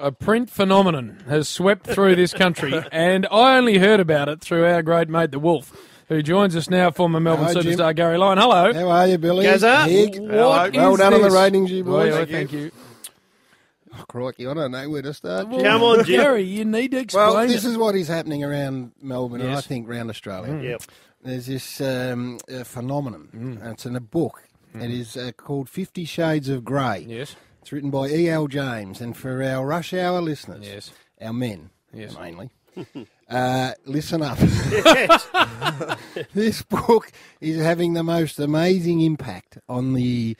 A print phenomenon has swept through this country, and I only heard about it through our great mate, the Wolf, who joins us now, former Melbourne superstar Garry Lyon. Hello. How are you, Billy? Gazza. Well done on the ratings, you boys. Thank you. Oh, crikey, I don't know where to start. Come on, Jim. Garry, you need to explain Well, this it. is what is happening around Melbourne and I Yes. think around Australia. Yep. There's this phenomenon, and it's in a book. It is called 50 Shades of Grey. Yes. It's written by E.L. James, and for our rush hour listeners, Yes. our men Yes. mainly, listen up. Yes. This book is having the most amazing impact on the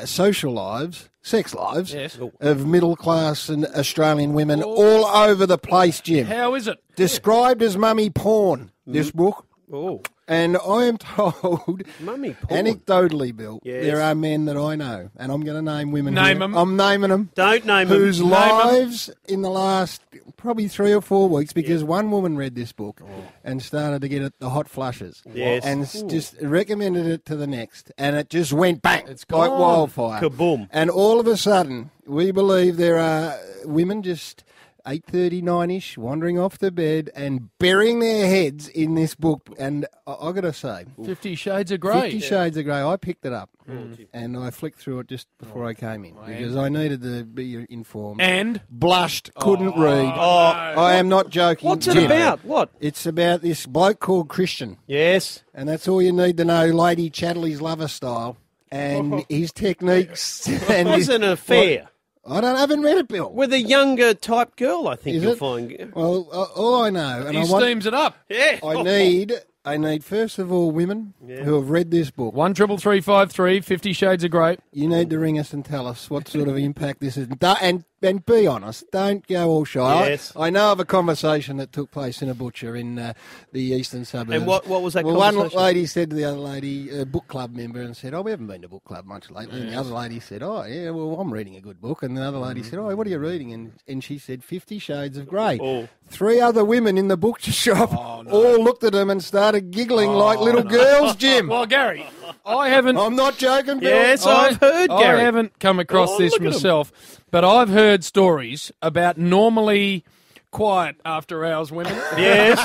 social lives, sex lives, Yes. of middle-class and Australian women all over the place, Jim. How is it? Described as mummy porn, this book. Oh, And I am told, mummy porn. anecdotally, Bill, Yes. there are men that I know, and I'm going to name women Name here. 'em. I'm naming them. Don't name Whose them. lives in the last probably 3 or 4 weeks, because one woman read this book and started to get the hot flushes. Yes. And just recommended it to the next. And it just went bang, It's like gone. wildfire. Kaboom. And all of a sudden, we believe there are women just 8:30, 9-ish, wandering off to bed and burying their heads in this book. And I got to say, 50 Shades of Grey. 50 Shades of Grey, I picked it up and I flicked through it just before I came in because I needed to be informed. And? Blushed, couldn't read. Oh, I am not joking. what's it Jim. about? What? It's about this bloke called Christian, Yes. and that's all you need to know, Lady Chatterley's lover style and his techniques. And Was an affair I haven't read it, Bill. with a younger type girl, I think Is you'll it? find. Well, all I know, and He I want, steams it up. Yeah. I need first of all women who have read this book. 13353, 50 Shades of Grey. You need to ring us and tell us what sort of impact this is. And be honest. Don't go all shy. Yes. I know of a conversation that took place in a butcher in the eastern suburbs. And what was that Well, conversation? one lady said to the other lady, a book club member, and said, we haven't been to book club much lately. And the other lady said, yeah, well, I'm reading a good book. And the other lady said, what are you reading? And she said, 50 Shades of Grey. Oh. 3 other women in the butcher shop all looked at him and started giggling like little girls, Jim. Well, Garry, I haven't... I'm not joking, Bill. Yes, I've heard, Garry. I haven't come across this look at 'em. myself, but I've heard stories about normally quiet after hours women Yes.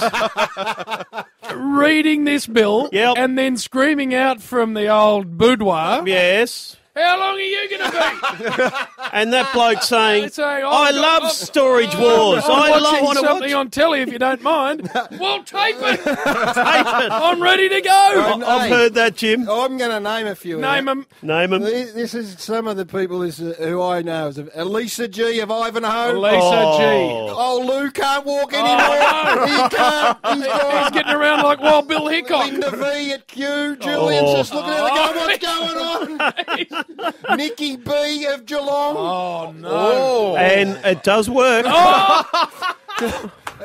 reading this bill Yep. and then screaming out from the old boudoir, Yes. how long are you going to be? And that bloke saying, Saying, I love Storage Wars. I'm I watching want to watch something on telly if you don't mind. Well, tape it. Tape it. I'm ready to go. I've heard that, Jim. I'm going to name a few. Name them. Name him. This is some of the people who I know. Elisa G of Ivanhoe. Lisa G. Oh, Lou can't walk anymore. He can't. He's He's gone. getting around like Wild Bill Hickok. Linda V at Q. Julian's just looking at her going, what's going on? Nikki B of Geelong. Oh, no. And it does work.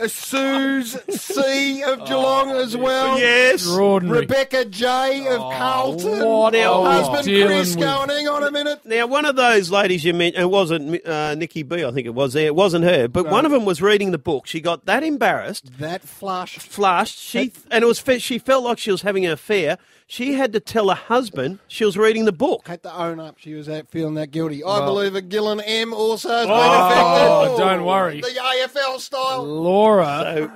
Suze C of Geelong as well. Yes. Extraordinary. Rebecca J of Carlton. what are we Husband dealing Chris with? going, hang on a minute. Now, one of those ladies you mentioned, it wasn't Nikki B, I think it was there. It wasn't her, but one of them was reading the book. She got that embarrassed, That flush. flushed. And it was she felt like she was having an affair. She had to tell her husband she was reading the book. Had to own up she was feeling that guilty. I believe a Gillen M also has been Oh, affected. don't worry. The AFL style. Laura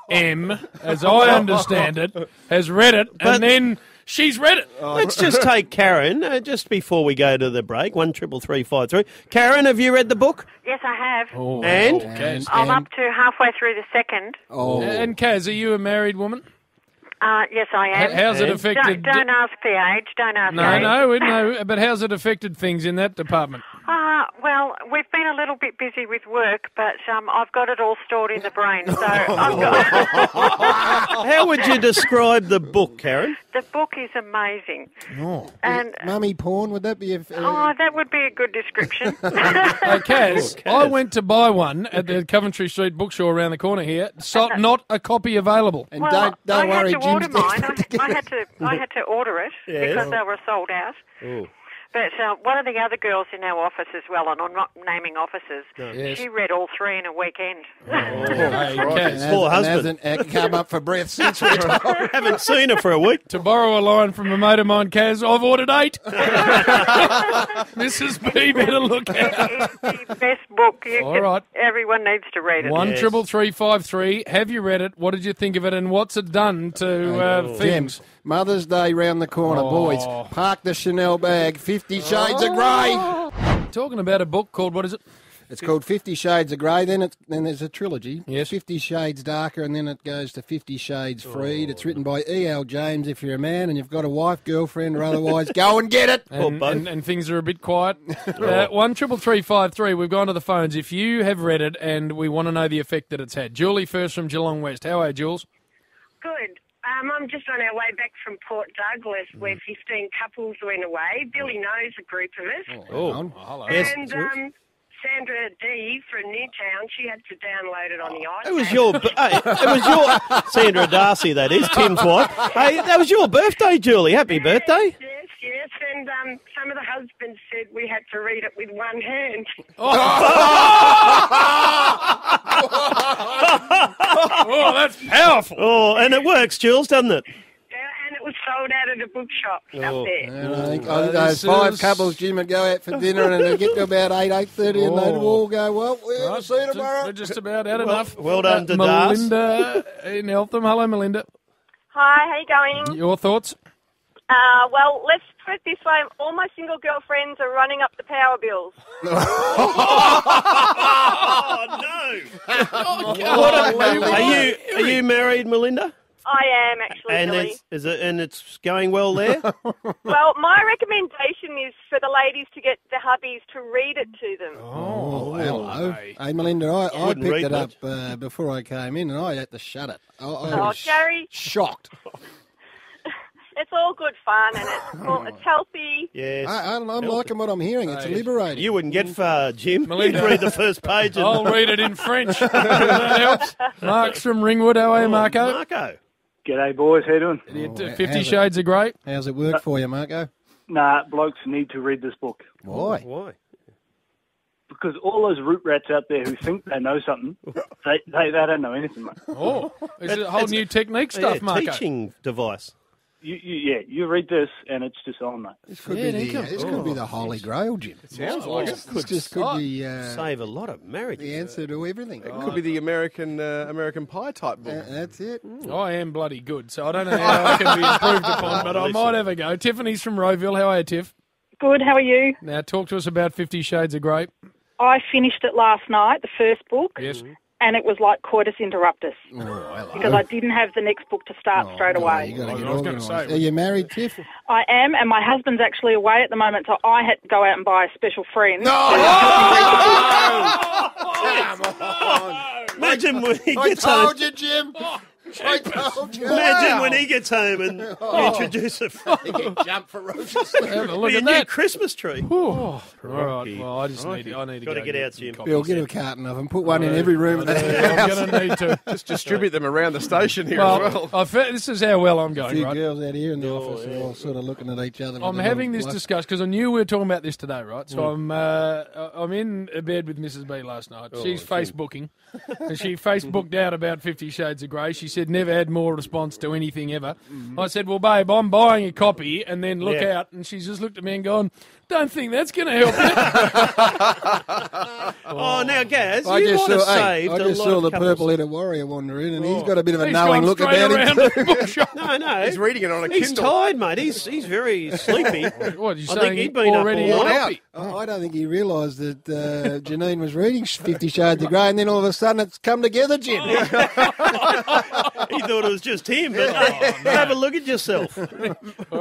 M, as I understand it, has read it, and then she's read it. Let's just take Karen just before we go to the break. 13353. Karen, have you read the book? Yes, I have. Oh, And? Kaz. I'm up to halfway through the second. And Kaz, are you a married woman? Yes, I am. How's it And? affected? Don't ask the age. Don't ask the age. No, but how's it affected things in that department? Well, we've been a little bit busy with work, but I've got it all stored in the brain. So I've got How would you describe the book, Karen? the book is amazing. And Mummy porn, would that be a... that would be a good description. Hey, Kaz, I went to buy one at the Coventry Street bookstore around the corner here. Not a copy available. and Well, don't worry, I had to order Jim's mine. I had to order it because they were sold out. Oh. But one of the other girls in our office as well, and I'm not naming offices, Yes. she read all 3 in a weekend. Hey, Kaz, Poor husband. Hasn't come up for breath since we told. Haven't seen her for a week. to borrow a line from a mate of mine, Kaz, I've ordered 8. Mrs. B, better look out. It's the best book. All right. Everyone needs to read it. 1-333-553. Have you read it? What did you think of it? And what's it done to things? Jim, Mother's Day round the corner, boys. Park the Chanel bag, 50 Shades of Grey. Talking about a book called, what is it? It's called 50 Shades of Grey. Then there's a trilogy. Yes. 50 Shades Darker, and then it goes to 50 Shades Freed. It's written by E.L. James. If you're a man and you've got a wife, girlfriend, or otherwise, go and get it. And things are a bit quiet. 1-333-553. We've gone to the phones. If you have read it and we want to know the effect that it's had. Julie first from Geelong West. How are you, Jules? Good. I'm just on our way back from Port Douglas where 15 couples went away. Billy knows a group of us. Hello. Yes. And Sandra D from Newtown, she had to download it on the iPad. It was your Sandra Darcy, that is, Tim's wife. Hey, that was your birthday, Julie. Happy birthday. Yes. And some of the husbands said we had to read it with one hand. Oh, that's powerful. Oh, and it works, Jules, doesn't it? And it was sold out at a bookshop up there. And I think those 5 couples, Jim, would go out for dinner and they'd get to about 8:30 and they'd all go, well, we'll see you tomorrow. We're just about had enough. Well done to Das. Melinda in Eltham. Hello, Melinda. Hi, how you going? Your thoughts? Well, let's put it this way. All my single girlfriends are running up the power bills. Oh, no. Are you married, Melinda? I am, actually, And Billy. it's going well there? Well, my recommendation is for the ladies to get the hubbies to read it to them. Oh, hello. Hey, Melinda, I wouldn't picked read it up before I came in and I had to shut it. I was Garry. shocked. It's all good fun and it's healthy. Yes. I'm liking what I'm hearing. It's liberating. You wouldn't get far, Jim. Melinda. You'd read the first page. And I'll read it in French. That helps. Mark's from Ringwood. How are you, Marco? Marco. G'day, boys. How you doing? 50 Shades of Grey. How's it work for you, Marco? Nah, blokes need to read this book. Why? Why? Because all those root rats out there who think they know something, they don't know anything, mate. Oh, is it a whole new technique stuff, Marco? Teaching device. You read this and it's just on, mate. This could be the Holy Grail, Jim. It sounds like it. This just could be Save a lot of marriages. the answer to everything. It could be the American Pie type book. That's it. I am bloody good, so I don't know how I can be improved upon, but I might have a go. Tiffany's from Rowville. How are you, Tiff? Good, how are you? Now, talk to us about 50 Shades of Grey. I finished it last night, the first book, Yes. and it was like coitus interruptus because I didn't have the next book to start straight away. You got to get I was gonna organised. say- Are you married, Tiff? I am, and my husband's actually away at the moment, so I had to go out and buy a special friend. Imagine when he I gets home. told you, Jim. I told you. Imagine when he gets home and you introduce a friend. Jump ferociously. Have a look Be a at new that. Christmas tree. All right, well, I need to Got to go get out, Jim. some Bill, copies. get a carton of them. Put one in every room of the Yeah, house. I'm going to need to. Just distribute them around the station here as well. This is how well I'm A going, few right? girls out here in the office are all sort of looking at each other. I'm with a having little this blush. discussion because I knew we were talking about this today, right? So I'm in bed with Mrs. B last night. She's Facebooking, and she Facebooked out about 50 Shades of Grey. She said never had more response to anything ever. I said, well, babe, I'm buying a copy, and then look out, and she's just looked at me and gone, don't think that's going to help you. Oh, now, Gaz, I you just might have saw, saved I a just lot saw of the couples. purple-headed warrior wander in, and he's got a bit of a He's knowing gone look straight about around him. the bookshop. No. He's reading it on a He's Kindle. tired, mate. He's very sleepy. What, you I think saying he'd been up already all had a night. copy? I don't think he realised that Janine was reading 50 Shades of Grey, and then all of a sudden it's come together, Jim. He thought it was just him, but have a look at yourself. All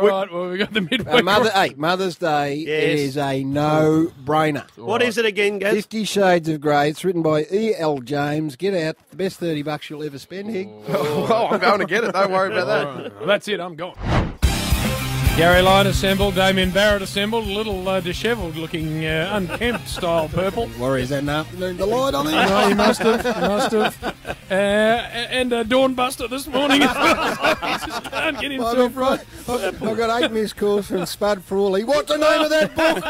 right, well, we got the midweek. Mother's Day Yes. is a no-brainer. What is it again, Gaz? 50 Shades of Grey. It's written by E.L. James. Get out. The best $30 you'll ever spend, Hig. Oh, I'm going to get it. Don't worry about that. All right, well, that's it. I'm gone. Garry Lyon assembled, Damien Barrett assembled, a little dishevelled looking, unkempt style purple. Worries that afternoon the light on him. No, he must have. And Dawnbuster this morning as well. He just can't get himself right. I've got 8 missed calls from Spud Frawley. What's the name of that book?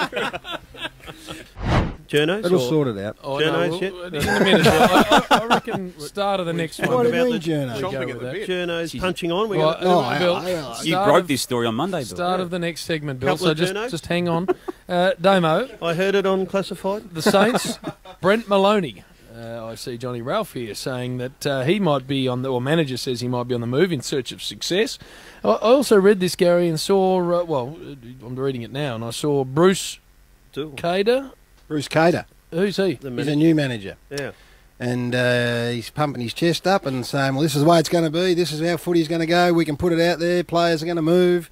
Journos? It'll sort it out. Oh, Journos yet? In a minute. I reckon start of the next one. What do you mean, Journos? Journos punching on. You broke this story on Monday, Bill. Start of the next segment, Bill. Couple So of just hang on. Damo. I heard it on Classified. The Saints, Brent Maloney. I see Johnny Ralph here saying that he might be on the, or manager says he might be on the move in search of success. I also read this, Garry, and saw, I'm reading it now, and I saw Bruce Cader. Bruce Cader. Who's he? He's a new manager. Yeah. And he's pumping his chest up and saying, well, this is the way it's going to be. This is how footy's going to go. We can put it out there. Players are going to move.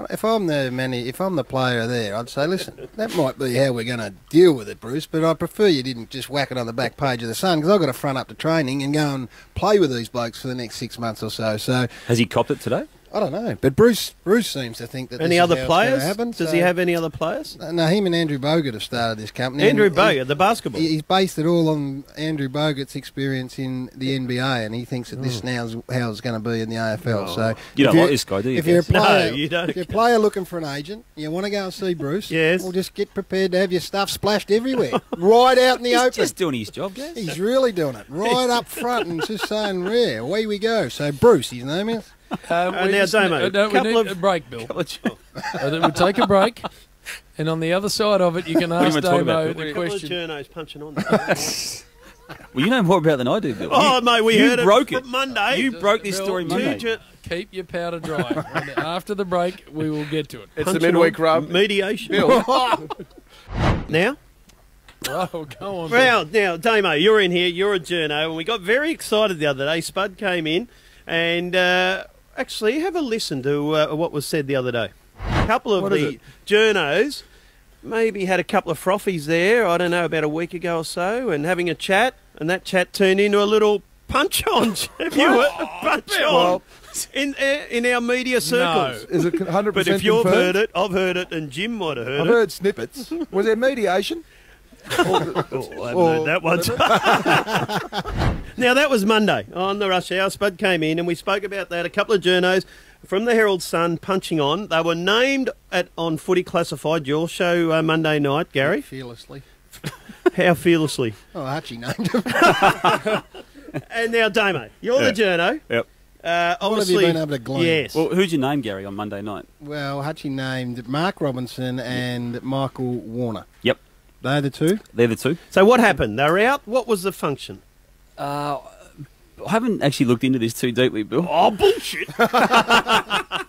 If I'm the player there, I'd say, listen, that might be how we're going to deal with it, Bruce, but I prefer you didn't just whack it on the back page of the Sun, because I've got to front up to training and go and play with these blokes for the next 6 months or so. So has he copped it today? I don't know, but Bruce seems to think that any this other is how players? It's going to happen, Does he have any other players? No, him and Andrew Bogut have started this company. Andrew Bogut, the basketball. He's based it all on Andrew Bogut's experience in the NBA, and he thinks that this now is how it's going to be in the AFL. So you don't like this guy, do you? If you're a player, no, you don't. If you're a player looking for an agent, you want to go and see Bruce. Yes. Well, just get prepared to have your stuff splashed everywhere, right out in the open. He's just doing his job, guys. He's really doing it, right up front, and just saying, "Yeah, away we go." So Bruce, his name is. Now, Damo, we need a break, Bill. We'll take a break, and on the other side of it, you can ask Damo the question. Journos punching on. Well, you know more about than I do, Bill. Oh, mate, we heard it Monday. You broke this story Monday. Keep your powder dry. And after the break, we will get to it. It's the midweek rub. Mediation. Now? Oh, go on. Well, now, Damo, you're in here. You're a journo, and we got very excited the other day. Spud came in, and actually, have a listen to what was said the other day. A couple of the journos maybe had a couple of frothies there, I don't know, about a week ago or so, and having a chat, and that chat turned into a little punch-on. Punch-on in our media circles. No. Is it 100% But if you've confirmed? heard it, I've heard it, and Jim might have heard it. I've heard snippets. Was there mediation? I haven't heard that one. Now, that was Monday on the Rush Hour. Spud came in and we spoke about that. A couple of journos from the Herald Sun punching on. They were named on Footy Classified, your show Monday night, Garry. Fearlessly. How fearlessly? Oh, Archie named him. And now, Damo, you're the journo. Yep. Obviously, what have you been able to glean? Yes. Well, who'd you name, Garry, on Monday night? Well, Hutchie named Mark Robinson and Michael Warner. Yep. They're the two? They're the two. So what happened? They were out. What was the function? I haven't actually looked into this too deeply, Bill. Oh, bullshit. I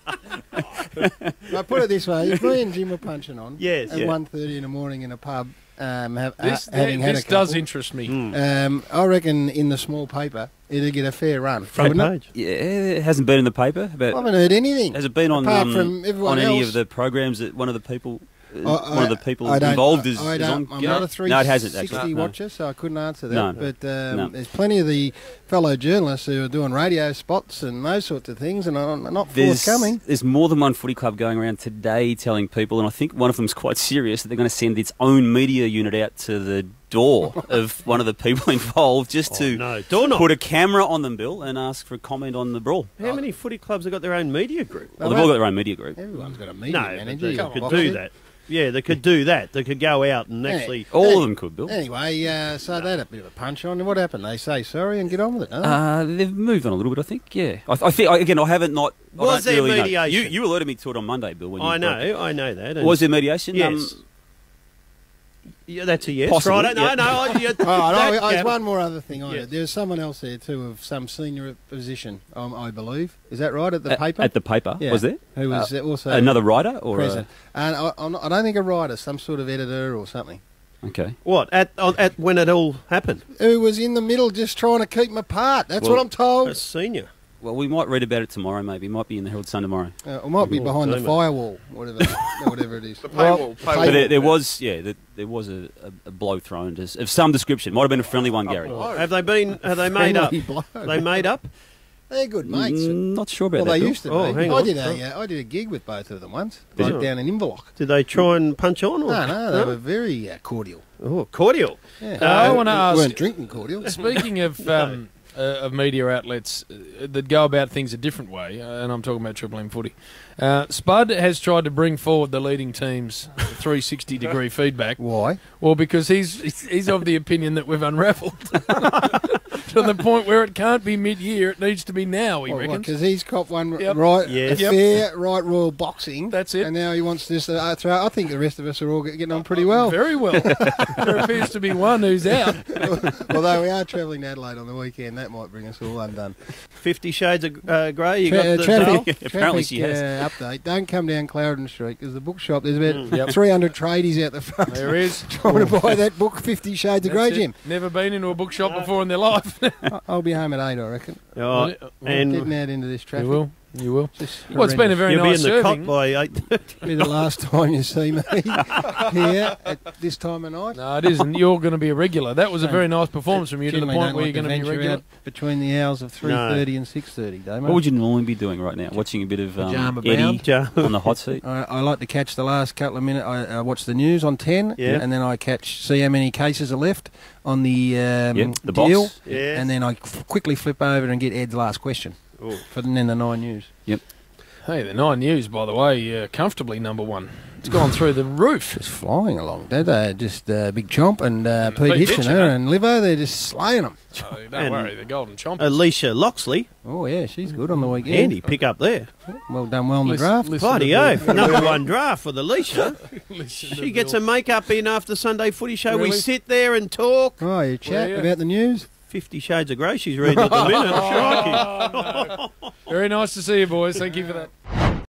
put it this way. If me and Jim were punching on yes, at 1:30 in the morning in a pub, this this does interest me. I reckon in the small paper, it'd get a fair run. Front page. Yeah, it hasn't been in the paper. But I haven't heard anything. Has it been on apart from everyone on any else? of the programs that one of the people I involved is on? I'm not a 360 no, it hasn't actually. watcher, so I couldn't answer that. No. But there's plenty of the fellow journalists who are doing radio spots and those sorts of things, and are not forthcoming. There's more than one footy club going around today telling people, and I think one of them's quite serious, that they're going to send its own media unit out to the door of one of the people involved just to put a camera on them, Bill, and ask for a comment on the brawl. How many footy clubs have got their own media group? Well, they've all got their own media group. Everyone's got a media manager. They could do that. Yeah, they could do that. They could go out and actually... All of them could, Bill. Anyway, so they had a bit of a punch on. What happened? They say sorry and get on with it, They've moved on a little bit, I think, yeah. I think, again, I haven't not... Was there really mediation? You alerted me to it on Monday, Bill. When I know that. Was there mediation? Yes. Yeah, that's a yes. Possibly, right? yeah. No. There's one more other thing on it. There's someone else there too of some senior position, I believe. Is that right, at the paper? At the paper, yeah. Was there? Who was also... Another writer? Or present. And I don't think a writer, some sort of editor or something. Okay. What, at when it all happened? Who was in the middle just trying to keep them apart. That's what I'm told. A senior. Well, we might read about it tomorrow, maybe. It might be in the Herald Sun tomorrow. It might be behind the firewall, whatever it is. The paywall. But there was a blow thrown of some description. Might have been a friendly one, Gary. Have they made up? They made up? They're good mates. Not sure about well, that. they Bill. used to be. hang I on. did I did a gig with both of them once, Did right you? down in Inverloch. Did they try and punch on? Or? No, they were very cordial. Oh, cordial. Yeah. I want to We ask. weren't drinking cordial. Speaking of media outlets that go about things a different way, and I'm talking about Triple M Footy, Spud has tried to bring forward the leading team's 360-degree feedback. Why? Well, because he's of the opinion that we've unravelled to the point where it can't be mid-year; it needs to be now. He reckons. Because he's copped one Yep. right, Yes. fair, right royal boxing. That's it. And now he wants this to throw. I think the rest of us are all getting on pretty well. Very well. There appears to be one who's out. Although we are travelling to Adelaide on the weekend, that might bring us all undone. 50 Shades of Grey. You got the traffic, Apparently she has. Update. Don't come down Clarendon Street because the bookshop, there's about Yep. 300 tradies out the front. There is. Trying to buy that book, 50 Shades of Grey, That's it. Jim. Never been into a bookshop before in their life. I'll be home at 8, I reckon. Oh, Getting and out into this traffic. You will. You will. Just Well, it's been a very you'll be nice in the cot serving. by 8:30. be the last time you see me here at this time of night. No, it isn't. You're going to be a regular. That was a very nice performance from you to the Generally point don't where like you're going to be venture regular. out between the hours of 3:30 and 6:30, Damo. What would you normally be doing right now? Watching a bit of Pajama Eddie bound. on the hot seat? I like to catch the last couple of minutes. I watch the news on 10, Yeah. and then I see how many cases are left on the the deal, box. Yeah. and then I quickly flip over and get Ed's last question. Oh. And then the 9 News. Yep. Hey, the 9 News, by the way, comfortably number one. It's gone through the roof. Just flying along. They're just Big Chomp and Pete Pete Hitchener Hitchener. and Livo. They're just slaying them. So don't And worry, the Golden Chomp. Alicia Loxley. Oh, yeah, she's good on the weekend. Handy pick up there. Well done, well in the Listen- draft. listen Bloody to oath. Bill. Number one draft for the Alicia. Listen to She gets Bill. her makeup in after Sunday footy show. We Really? sit there and talk. Oh, you chat yeah. about the news? 50 Shades of Grey she's reading at the minute. Crikey. Very nice to see you, boys. Thank you for that.